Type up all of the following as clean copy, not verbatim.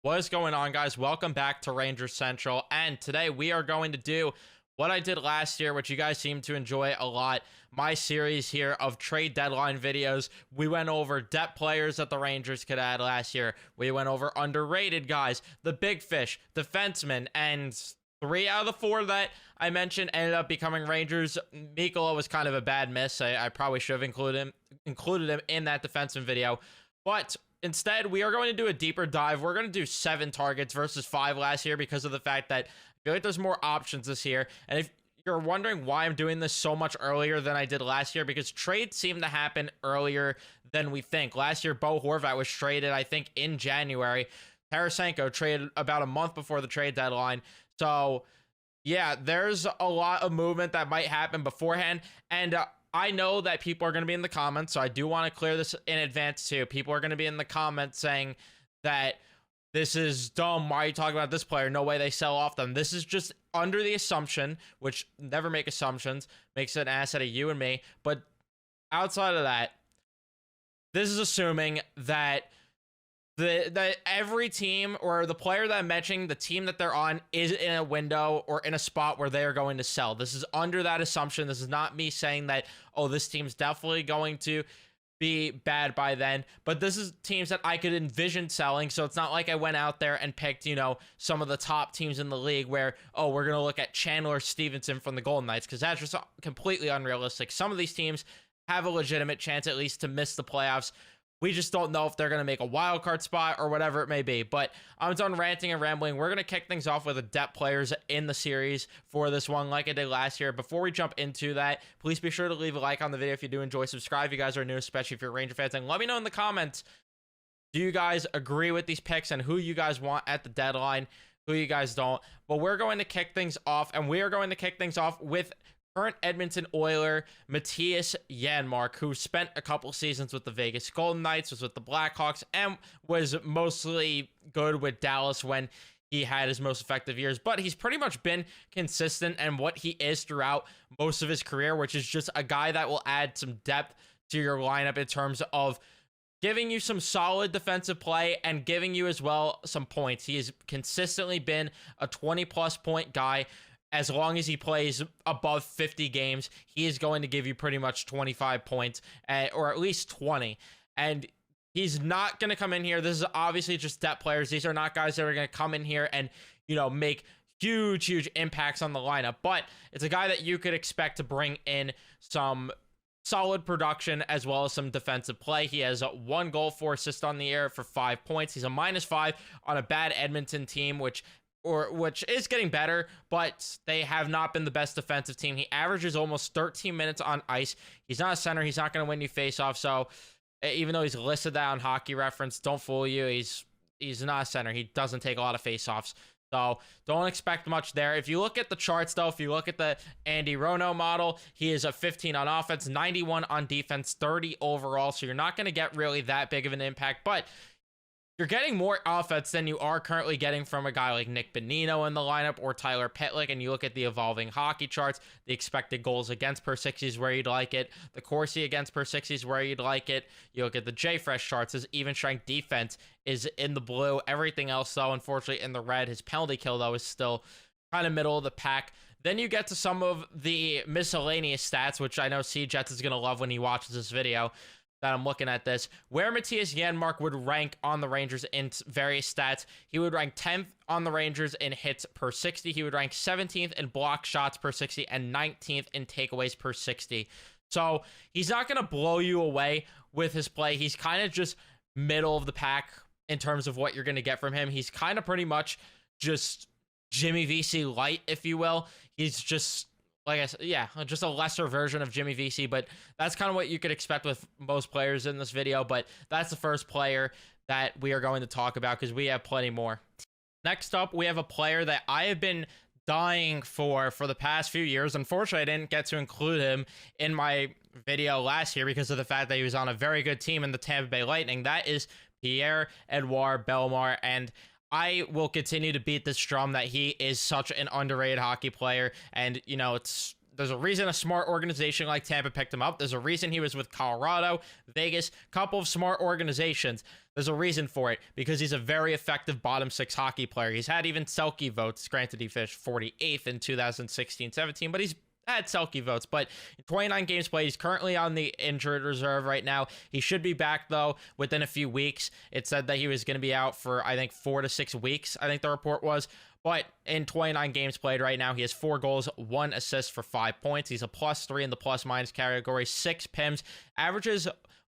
What is going on, guys? Welcome back to Ranger Central, and today we are going to do what I did last year, which you guys seem to enjoy a lot. My series here of trade deadline videos. We went over depth players that the Rangers could add last year. We went over underrated guys, the big fish, defensemen, and 3 out of the 4 that I mentioned ended up becoming Rangers. Mikkola was kind of a bad miss. I probably should have included him in that defenseman video, but instead, we are going to do a deeper dive. We're going to do 7 targets versus 5 last year because of the fact that I feel like there's more options this year. And if you're wondering why I'm doing this so much earlier than I did last year, because trades seem to happen earlier than we think. Last year, Bo Horvat was traded, I think, in January. Tarasenko traded about a month before the trade deadline. So, yeah, there's a lot of movement that might happen beforehand. And I know that people are going to be in the comments, so I do want to clear this in advance too. People are going to be in the comments saying that this is dumb. Why are you talking about this player? No way they sell off them. This is just under the assumption, which never make assumptions, makes it an asset of you and me. But outside of that, this is assuming that that every team or the player that I'm mentioning, the team that they're on, is in a window or in a spot where they are going to sell. This is under that assumption. This is not me saying that, oh, this team's definitely going to be bad by then, but this is teams that I could envision selling. So it's not like I went out there and picked, some of the top teams in the league where, oh, we're going to look at Chandler Stevenson from the Golden Knights, because that's just completely unrealistic. Some of these teams have a legitimate chance at least to miss the playoffs. We just don't know if they're going to make a wild card spot or whatever it may be. But I'm done ranting and rambling. We're going to kick things off with the depth players in the series for this one, like I did last year. Before we jump into that, please be sure to leave a like on the video if you do enjoy. Subscribe if you guys are new, especially if you're Ranger fans. And let me know in the comments, do you guys agree with these picks and who you guys want at the deadline, who you guys don't. But we're going to kick things off, and we are going to kick things off with current Edmonton Oiler Matias Yanmar, who spent a couple seasons with the Vegas Golden Knights, was with the Blackhawks, and was mostly good with Dallas when he had his most effective years. But he's pretty much been consistent and what he is throughout most of his career, which is just a guy that will add some depth to your lineup in terms of giving you some solid defensive play and giving you as well some points. He has consistently been a 20-plus point guy. As long as he plays above 50 games, he is going to give you pretty much 25 points, or at least 20. And he's not going to come in here. This is obviously just depth players. These are not guys that are going to come in here and, make huge impacts on the lineup. But it's a guy that you could expect to bring in some solid production as well as some defensive play. He has 1 goal, 4 assists on the year for 5 points. He's a -5 on a bad Edmonton team, which is getting better, but they have not been the best defensive team. He averages almost 13 minutes on ice. He's not a center. He's not going to win you faceoff. So even though he's listed that on Hockey Reference, don't fool you. He's not a center. He doesn't take a lot of faceoffs. So don't expect much there. If you look at the charts, though, if you look at the Andy Rono model, he is a 15 on offense, 91 on defense, 30 overall. So you're not going to get really that big of an impact, but you're getting more offense than you are currently getting from a guy like Nick Bonino in the lineup or Tyler Pitlick. And you look at the evolving hockey charts, the expected goals against per 60 is where you'd like it. The Corsi against per 60 is where you'd like it. You look at the JFresh charts, his even strength defense is in the blue. Everything else, though, unfortunately, in the red. His penalty kill, though, is still kind of middle of the pack. Then you get to some of the miscellaneous stats, which I know C-Jets is going to love when he watches this video that I'm looking at this, where Matias Yanmar would rank on the Rangers in various stats. He would rank 10th on the Rangers in hits per 60. He would rank 17th in block shots per 60 and 19th in takeaways per 60. So he's not going to blow you away with his play. He's kind of just middle of the pack in terms of what you're going to get from him. He's kind of pretty much just Jimmy VC light, if you will. He's just, like I said, yeah, just a lesser version of Jimmy VC, but that's kind of what you could expect with most players in this video. But that's the first player that we are going to talk about because we have plenty more. Next up, we have a player that I have been dying for the past few years. Unfortunately, I didn't get to include him in my video last year because of the fact that he was on a very good team in the Tampa Bay Lightning. That is Pierre, Edouard, Bellemare, and I will continue to beat this drum that he is such an underrated hockey player. And, it's There's a reason a smart organization like Tampa picked him up. There's a reason he was with Colorado, Vegas, couple of smart organizations. There's a reason for it, because he's a very effective bottom six hockey player. He's had even Selke votes. Granted, he finished 48th in 2016-17, but he's had Selke votes. But in 29 games played, he's currently on the injured reserve right now. He should be back, though, within a few weeks. It said that he was going to be out for, I think, 4 to 6 weeks, I think the report was. But in 29 games played right now, he has 4 goals, 1 assist for 5 points. He's a +3 in the plus-minus category, 6 PIMs, averages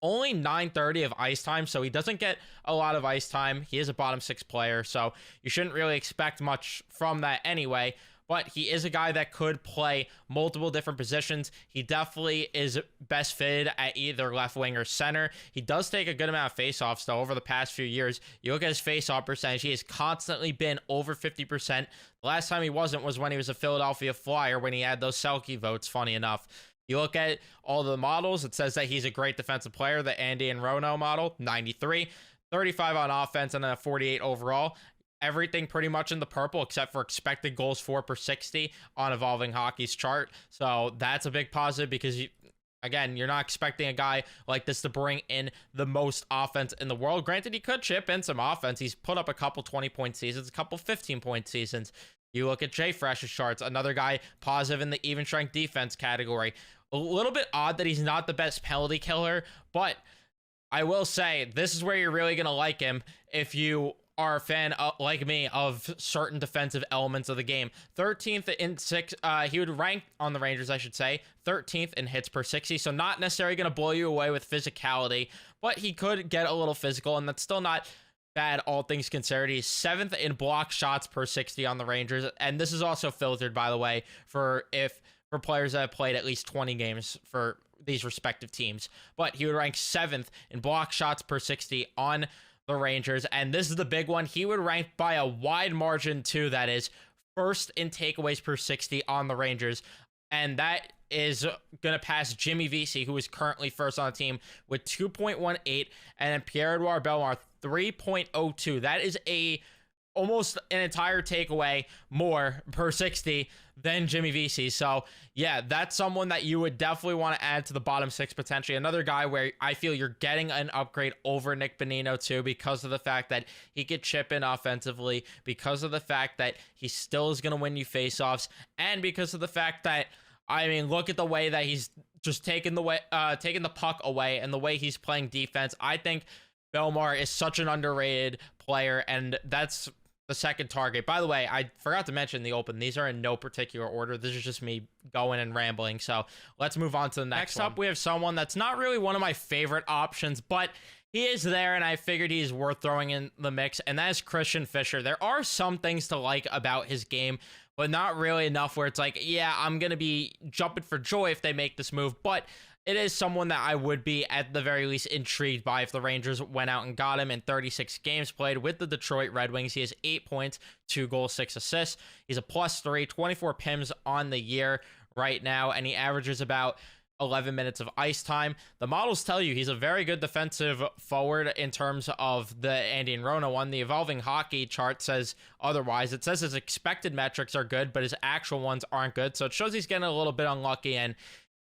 only 930 of ice time, so he doesn't get a lot of ice time. He is a bottom 6 player, so you shouldn't really expect much from that anyway. But he is a guy that could play multiple different positions. He definitely is best fitted at either left wing or center. He does take a good amount of faceoffs, though, over the past few years. You look at his faceoff percentage, he has constantly been over 50%. The last time he wasn't was when he was a Philadelphia Flyer, when he had those Selke votes, funny enough. You look at all the models, it says that he's a great defensive player. The Andy and Rono model, 93, 35 on offense, and a 48 overall. Everything pretty much in the purple except for expected goals for per 60 on Evolving Hockey's chart. So that's a big positive, because again, you're not expecting a guy like this to bring in the most offense in the world. Granted, he could chip in some offense. He's put up a couple 20-point seasons, a couple 15-point seasons. You look at Jay Fresh's charts, another guy positive in the even strength defense category. A little bit odd that he's not the best penalty killer, but I will say this is where you're really going to like him if you are a fan like me of certain defensive elements of the game. 13th in he would rank on the Rangers, I should say, 13th in hits per 60. So not necessarily going to blow you away with physicality, but he could get a little physical, and that's still not bad, all things considered. He's 7th in block shots per 60 on the Rangers, and this is also filtered, by the way, for players that have played at least 20 games for these respective teams. But he would rank 7th in block shots per 60 on the Rangers, and this is the big one. He would rank by a wide margin too. That is first in takeaways per 60 on the Rangers, and that is gonna pass Jimmy Vesey, who is currently first on the team with 2.18, and then Pierre Edouard Bellemare 3.02. That is almost an entire takeaway more per 60 than Jimmy Vesey. So yeah, that's someone that you would definitely want to add to the bottom 6 potentially. Another guy where I feel you're getting an upgrade over Nick Bonino too, because of the fact that he could chip in offensively, because of the fact that he still is going to win you faceoffs, and because of the fact that, I mean, look at the way that he's just taking the puck away and the way he's playing defense. I think Bellemare is such an underrated player, and that's the second target. By the way, I forgot to mention the open. These are in no particular order. This is just me going and rambling. So let's move on to the next one. Up, we have someone that's not really one of my favorite options, but he is there, and I figured he's worth throwing in the mix, and that is Christian Fischer. There are some things to like about his game, but not really enough where it's like, yeah, I'm going to be jumping for joy if they make this move. But it is someone that I would be, at the very least, intrigued by if the Rangers went out and got him. In 36 games played with the Detroit Red Wings, he has 8 points, 2 goals, 6 assists. He's a +3, 24 PIMs on the year right now, and he averages about 11 minutes of ice time. The models tell you he's a very good defensive forward in terms of the Andy and Rona one. The Evolving Hockey chart says otherwise. It says his expected metrics are good, but his actual ones aren't good. So it shows he's getting a little bit unlucky, and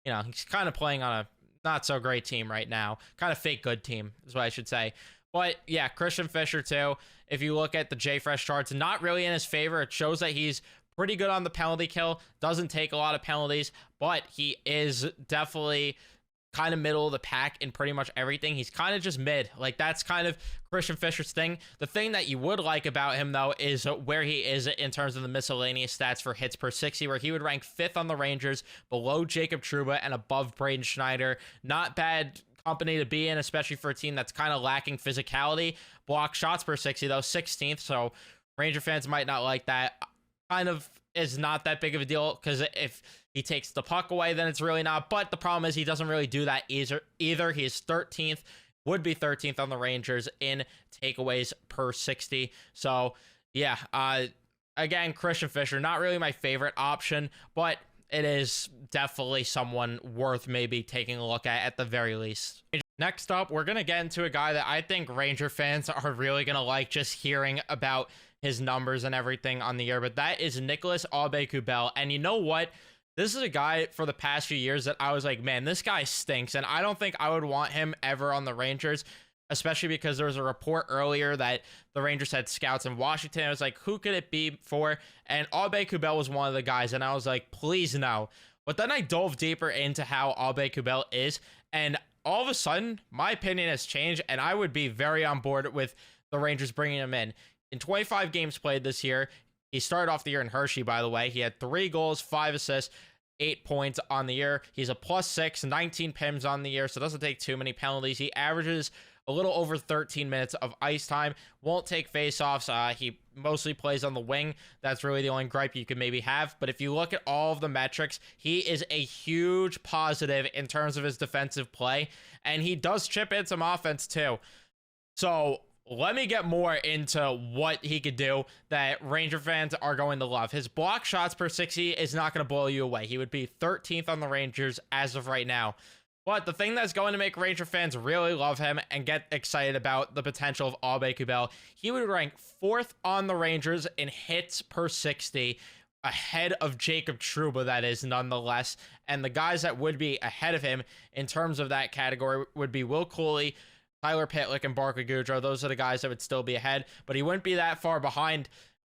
you know, he's kind of playing on a not so great team right now. Kind of fake good team is what I should say. But yeah, Christian Fischer too. If you look at the JFresh charts, not really in his favor. It shows that he's pretty good on the penalty kill. Doesn't take a lot of penalties, but he is definitely kind of middle of the pack in pretty much everything. He's kind of just mid. Like, that's kind of Christian Fischer's thing. The thing that you would like about him, though, is where he is in terms of the miscellaneous stats for hits per 60, where he would rank 5th on the Rangers, below Jacob Trouba, and above Braden Schneider. Not bad company to be in, especially for a team that's kind of lacking physicality. Block shots per 60, though, 16th, so Ranger fans might not like that. Kind of is not that big of a deal, because if he takes the puck away, then it's really not. But the problem is he doesn't really do that either. He is 13th, would be 13th on the Rangers in takeaways per 60. So, yeah, again, Christian Fischer, not really my favorite option, but it is definitely someone worth maybe taking a look at the very least. Next up, we're going to get into a guy that I think Ranger fans are really going to like just hearing about his numbers and everything on the year, but that is Nicholas Aube-Kubel. And you know what? This is a guy for the past few years that I was like, man, this guy stinks. And I don't think I would want him ever on the Rangers, especially because there was a report earlier that the Rangers had scouts in Washington. I was like, who could it be for? And Albedo was one of the guys. And I was like, please no. But then I dove deeper into how Albedo is. And all of a sudden, my opinion has changed. And I would be very on board with the Rangers bringing him in. In 25 games played this year, he started off the year in Hershey, by the way. He had 3 goals, 5 assists, 8 points on the year. He's a +6, 19 PIMs on the year, so doesn't take too many penalties. He averages a little over 13 minutes of ice time. Won't take faceoffs. He mostly plays on the wing. That's really the only gripe you could maybe have. But if you look at all of the metrics, he is a huge positive in terms of his defensive play. And he does chip in some offense too. So let me get more into what he could do that Ranger fans are going to love. His block shots per 60 is not going to blow you away. He would be 13th on the Rangers as of right now. But the thing that's going to make Ranger fans really love him and get excited about the potential of Albedo, he would rank 4th on the Rangers in hits per 60, ahead of Jacob Trouba, that is, nonetheless. And the guys that would be ahead of him in terms of that category would be Will Cooley, Tyler Pitlick, and Barclay Goodrow. Those are the guys that would still be ahead, but he wouldn't be that far behind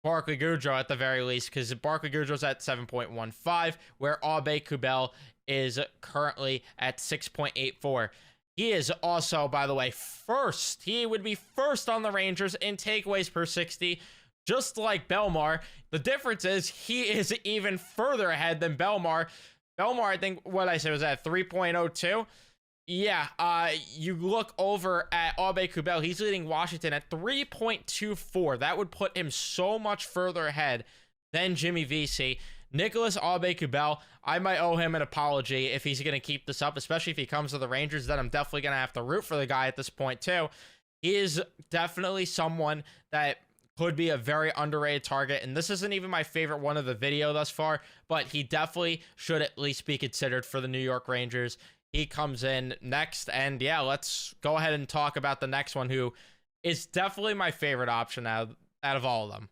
Barclay Goodrow at the very least, because Barclay Goodrow's at 7.15, where Albedo is currently at 6.84. He is also, by the way, first. He would be first on the Rangers in takeaways per 60, just like Bellemare. The difference is he is even further ahead than Bellemare. Bellemare, I think, what I said was at 3.02. Yeah, you look over at Albedo, he's leading Washington at 3.24. That would put him so much further ahead than Jimmy Vesey. Nicholas Albedo, I might owe him an apology if he's going to keep this up, especially if he comes to the Rangers. Then I'm definitely going to have to root for the guy at this point too. He is definitely someone that could be a very underrated target, and this isn't even my favorite one of the video thus far, but he definitely should at least be considered for the New York Rangers. He comes in next, and yeah, let's go ahead and talk about the next one, who is definitely my favorite option out of all of them.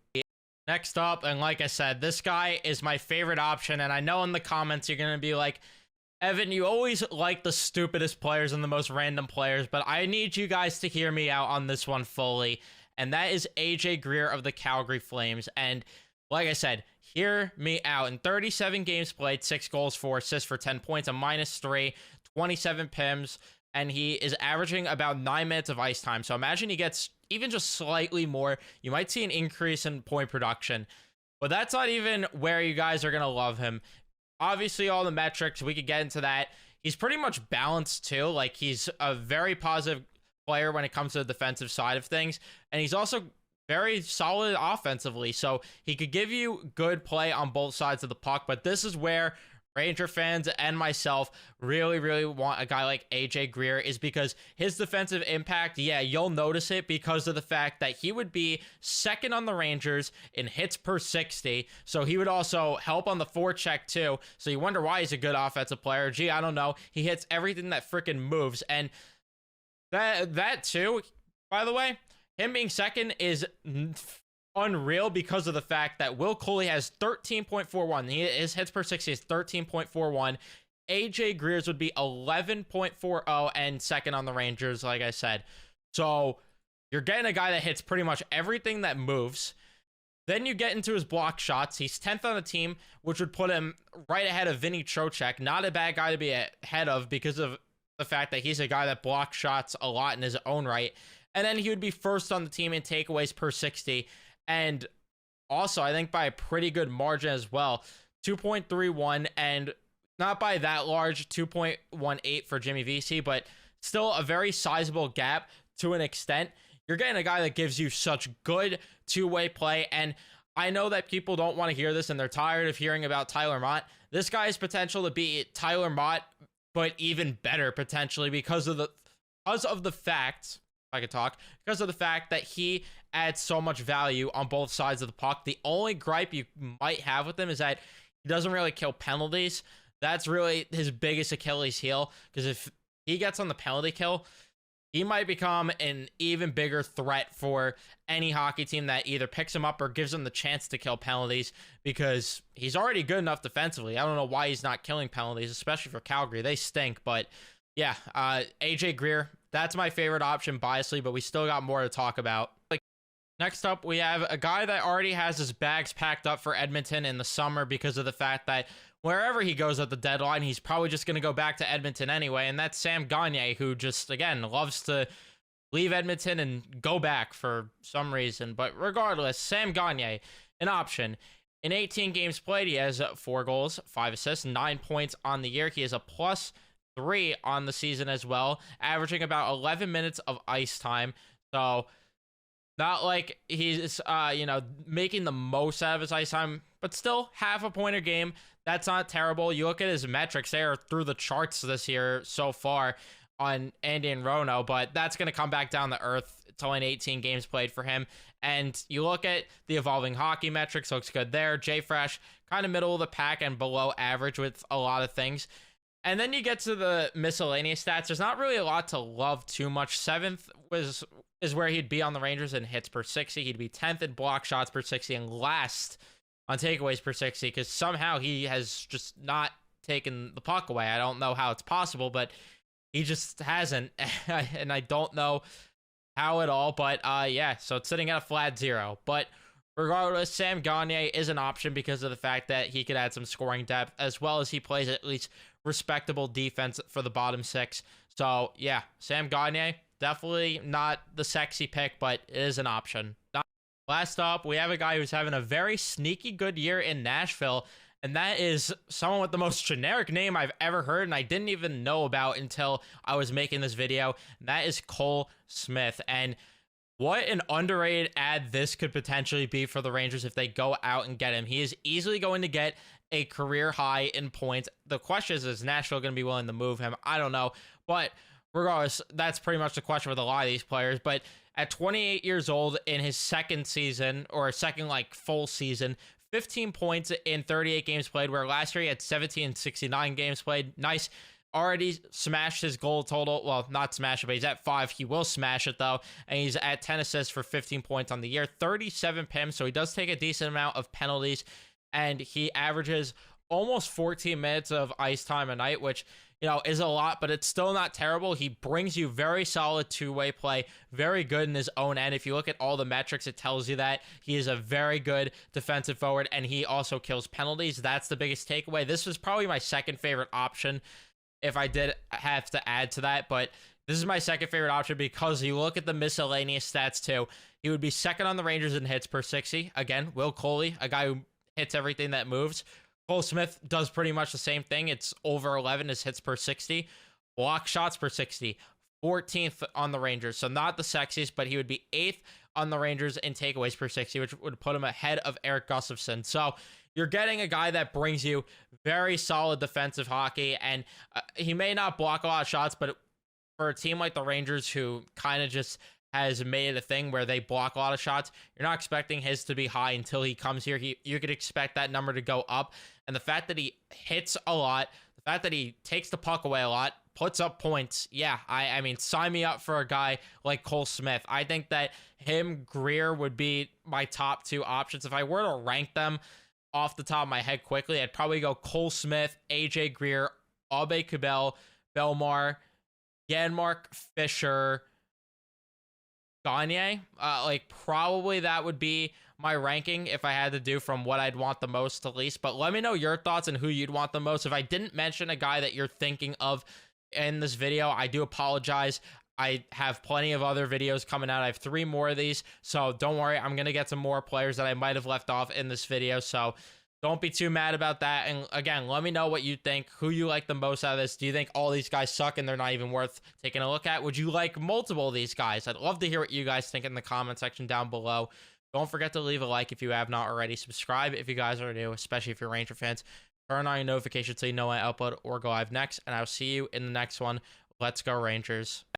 Next up, and like I said, this guy is my favorite option, and I know in the comments you're going to be like, Evan, you always like the stupidest players and the most random players, but I need you guys to hear me out on this one fully, and that is AJ Greer of the Calgary Flames. And like I said, hear me out. In 37 games played, 6 goals, 4 assists for 10 points, a -3, 27 PIMs, and he is averaging about 9 minutes of ice time. So imagine he gets even just slightly more. You might see an increase in point production, but that's not even where you guys are going to love him. Obviously, all the metrics, we could get into that. He's pretty much balanced too. Like, he's a very positive player when it comes to the defensive side of things, and he's also very solid offensively. So he could give you good play on both sides of the puck, but this is where Ranger fans and myself really want a guy like AJ Greer, is because his defensive impact, yeah, you'll notice it because of the fact that he would be 2nd on the Rangers in hits per 60. So he would also help on the forecheck too. So you wonder why he's a good offensive player. Gee, I don't know. He hits everything that freaking moves. And that too, by the way, him being 2nd is unreal because of the fact that Will Cooley has 13.41. His hits per 60 is 13.41. AJ Greer's would be 11.40 and 2nd on the Rangers, like I said. So you're getting a guy that hits pretty much everything that moves. Then you get into his block shots. He's 10th on the team, which would put him right ahead of Vinny Trocheck. Not a bad guy to be ahead of because of the fact that he's a guy that blocks shots a lot in his own right. And then he would be 1st on the team in takeaways per 60. And also, I think by a pretty good margin as well, 2.31, and not by that large, 2.18 for Jimmy Vesey, but still a very sizable gap to an extent. You're getting a guy that gives you such good two-way play, and I know that people don't want to hear this, and they're tired of hearing about Tyler Mott. This guy has potential to be Tyler Mott, but even better potentially because of the fact, if I could talk, because of the fact that he adds so much value on both sides of the puck. The only gripe you might have with him is that he doesn't really kill penalties. That's really his biggest Achilles heel, because if he gets on the penalty kill, he might become an even bigger threat for any hockey team that either picks him up or gives him the chance to kill penalties, because he's already good enough defensively. I don't know why he's not killing penalties, especially for Calgary. They stink. But yeah, AJ Greer, that's my favorite option biasly, but we still got more to talk about. Next up, we have a guy that already has his bags packed up for Edmonton in the summer because of the fact that wherever he goes at the deadline, he's probably just going to go back to Edmonton anyway, and that's Sam Gagner, who just, again, loves to leave Edmonton and go back for some reason. But regardless, Sam Gagner, an option. In 18 games played, he has 4 goals, 5 assists, 9 points on the year. He has a +3 on the season as well, averaging about 11 minutes of ice time. So not like he's, making the most out of his ice time, but still half a point a game. That's not terrible. You look at his metrics, they are through the charts this year so far on Andy and Rono, but that's going to come back down to earth. It's only 18 games played for him. And you look at the evolving hockey metrics, looks good there. JFresh, kind of middle of the pack and below average with a lot of things. And then you get to the miscellaneous stats. There's not really a lot to love too much. 7th is where he'd be on the Rangers in hits per 60. He'd be 10th in block shots per 60 and last on takeaways per 60, because somehow he has just not taken the puck away. I don't know how it's possible, but he just hasn't. And I don't know how at all. But yeah, so it's sitting at a flat 0. But regardless, Sam Gagner is an option because of the fact that he could add some scoring depth, as well as he plays at least respectable defense for the bottom 6. So yeah, Sam Gagner, definitely not the sexy pick, but it is an option. Last up, we have a guy who's having a very sneaky good year in Nashville, and that is someone with the most generic name I've ever heard, and I didn't even know about until I was making this video. And that is Cole Smith. And what an underrated ad this could potentially be for the Rangers if they go out and get him. He is easily going to get a career high in points. The question is Nashville going to be willing to move him? I don't know. But regardless, that's pretty much the question with a lot of these players. But at 28 years old, in his second season, or second full season, 15 points in 38 games played, where last year he had 17 and 69 games played. Nice. Already smashed his goal total. Well, not smash it, but he's at 5. He will smash it, though. And he's at 10 assists for 15 points on the year. 37 PIMs, so he does take a decent amount of penalties. And he averages almost 14 minutes of ice time a night, which, is a lot, but it's still not terrible. He brings you very solid two-way play, very good in his own end. If you look at all the metrics, it tells you that he is a very good defensive forward, and he also kills penalties. That's the biggest takeaway. This was probably my second favorite option if I did have to add to that, but this is my second favorite option because you look at the miscellaneous stats too. He would be second on the Rangers in hits per 60. Again, Will Coley, a guy who hits everything that moves. Cole Smith does pretty much the same thing. It's over 11 as hits per 60. Block shots per 60. 14th on the Rangers. So not the sexiest, but he would be 8th on the Rangers in takeaways per 60, which would put him ahead of Eric Gustafsson. So you're getting a guy that brings you very solid defensive hockey, and he may not block a lot of shots, but for a team like the Rangers, who kind of just has made it a thing where they block a lot of shots, you're not expecting his to be high until he comes here. You could expect that number to go up. And the fact that he hits a lot, the fact that he takes the puck away a lot, puts up points, yeah, I mean, sign me up for a guy like Cole Smith. I think that him, Greer, would be my top 2 options. If I were to rank them off the top of my head quickly, I'd probably go Cole Smith, AJ Greer, Albedo, Bellemare, Yanmar, Fischer, Gagner. Probably that would be my ranking if I had to do from what I'd want the most to least. But let me know your thoughts and who you'd want the most. If I didn't mention a guy that you're thinking of in this video, I do apologize. I have plenty of other videos coming out. I have 3 more of these, so don't worry. I'm going to get some more players that I might have left off in this video, so don't be too mad about that. And again, let me know what you think, who you like the most out of this. Do you think all these guys suck and they're not even worth taking a look at? Would you like multiple of these guys? I'd love to hear what you guys think in the comment section down below. Don't forget to leave a like if you have not already. Subscribe if you guys are new, especially if you're Ranger fans. Turn on your notifications so you know when I upload or go live next, and I'll see you in the next one. Let's go Rangers.